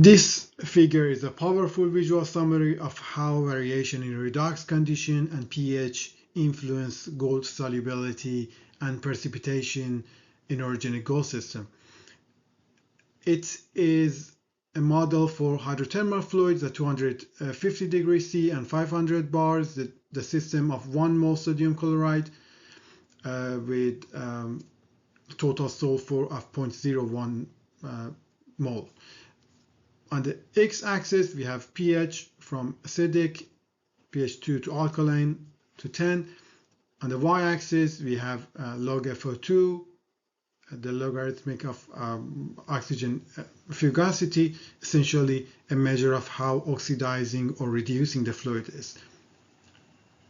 This figure is a powerful visual summary of how variation in redox condition and pH influence gold solubility and precipitation in orogenic gold system. It is a model for hydrothermal fluids at 250 degrees C and 500 bars, the system of 1 mole sodium chloride with total sulfur of 0.01 mole. On the x-axis, we have pH from acidic, pH 2 to alkaline to 10. On the y-axis, we have log FO2, the logarithmic of oxygen fugacity, essentially a measure of how oxidizing or reducing the fluid is.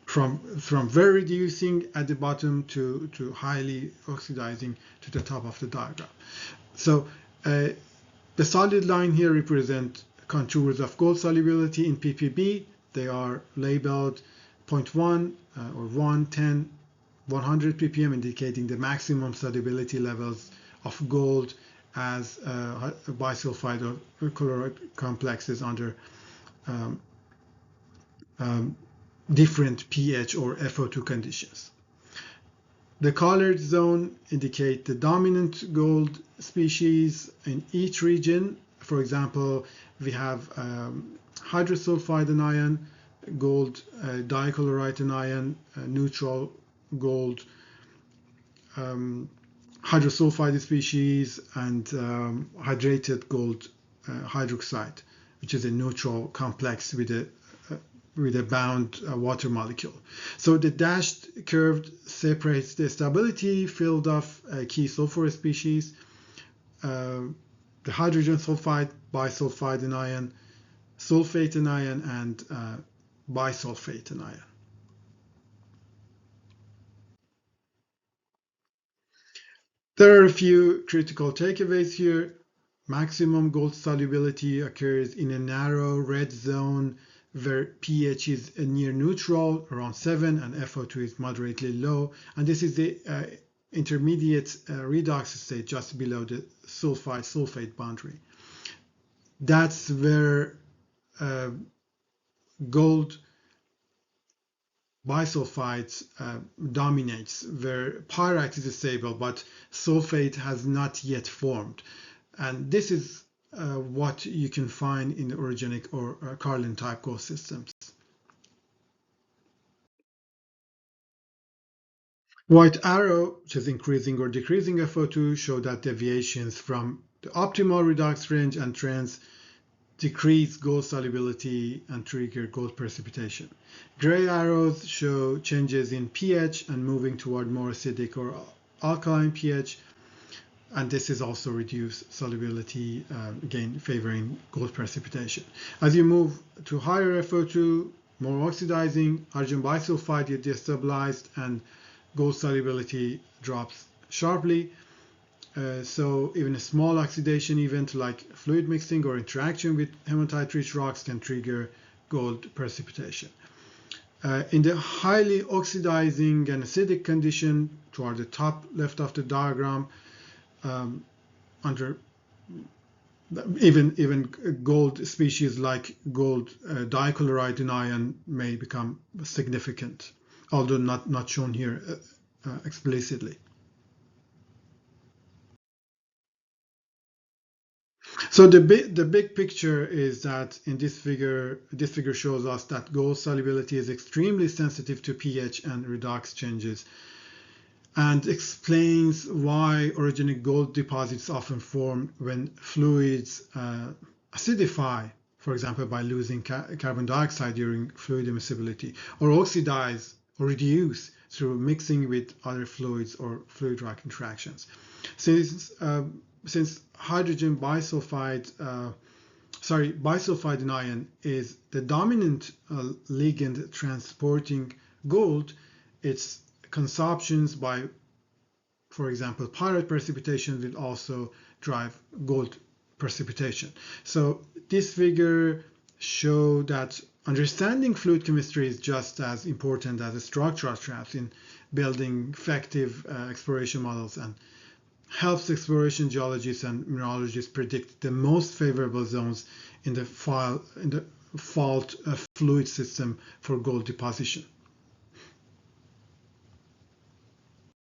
From very reducing at the bottom to highly oxidizing to the top of the diagram. So the solid line here represents contours of gold solubility in ppb. They are labeled 0.1 or 1, 10, 100 ppm, indicating the maximum solubility levels of gold as bisulfide or chloride complexes under different pH or FO2 conditions. The colored zone indicate the dominant gold species in each region. For example, we have hydrosulfide anion, gold dichloride anion, neutral gold hydrosulfide species, and hydrated gold hydroxide, which is a neutral complex with a bound water molecule. So the dashed curve separates the stability field of key sulfur species, the hydrogen sulfide, bisulfide anion, sulfate anion, and bisulfate anion. There are a few critical takeaways here. Maximum gold solubility occurs in a narrow red zone where pH is near neutral, around 7, and FO2 is moderately low. And this is the intermediate redox state just below the sulfide boundary. That's where gold bisulfide dominates, where pyrites is stable, but sulfate has not yet formed. And this is what you can find in the orogenic or Carlin type gold systems. White arrow, which is increasing or decreasing FO2, show that deviations from the optimal redox range and trends decrease gold solubility and trigger gold precipitation. Gray arrows show changes in pH and moving toward more acidic or alkaline pH. And this is also reduced solubility, again favoring gold precipitation. As you move to higher FO2, more oxidizing, hydrogen bisulfide is destabilized and gold solubility drops sharply. So even a small oxidation event like fluid mixing or interaction with hematite-rich rocks can trigger gold precipitation. In the highly oxidizing and acidic condition toward the top left of the diagram, under even gold species like gold dichloride anion may become significant, although not shown here explicitly. So the big picture is that in this figure shows us that gold solubility is extremely sensitive to pH and redox changes, and explains why orogenic gold deposits often form when fluids acidify, for example, by losing carbon dioxide during fluid immiscibility, or oxidize or reduce through mixing with other fluids or fluid-rock interactions. Since hydrogen bisulfide anion is the dominant ligand transporting gold, its consumptions by, for example, pyrite precipitation will also drive gold precipitation. So this figure shows that understanding fluid chemistry is just as important as the structural traps in building effective exploration models and helps exploration geologists and mineralogists predict the most favorable zones in the fault fluid system for gold deposition.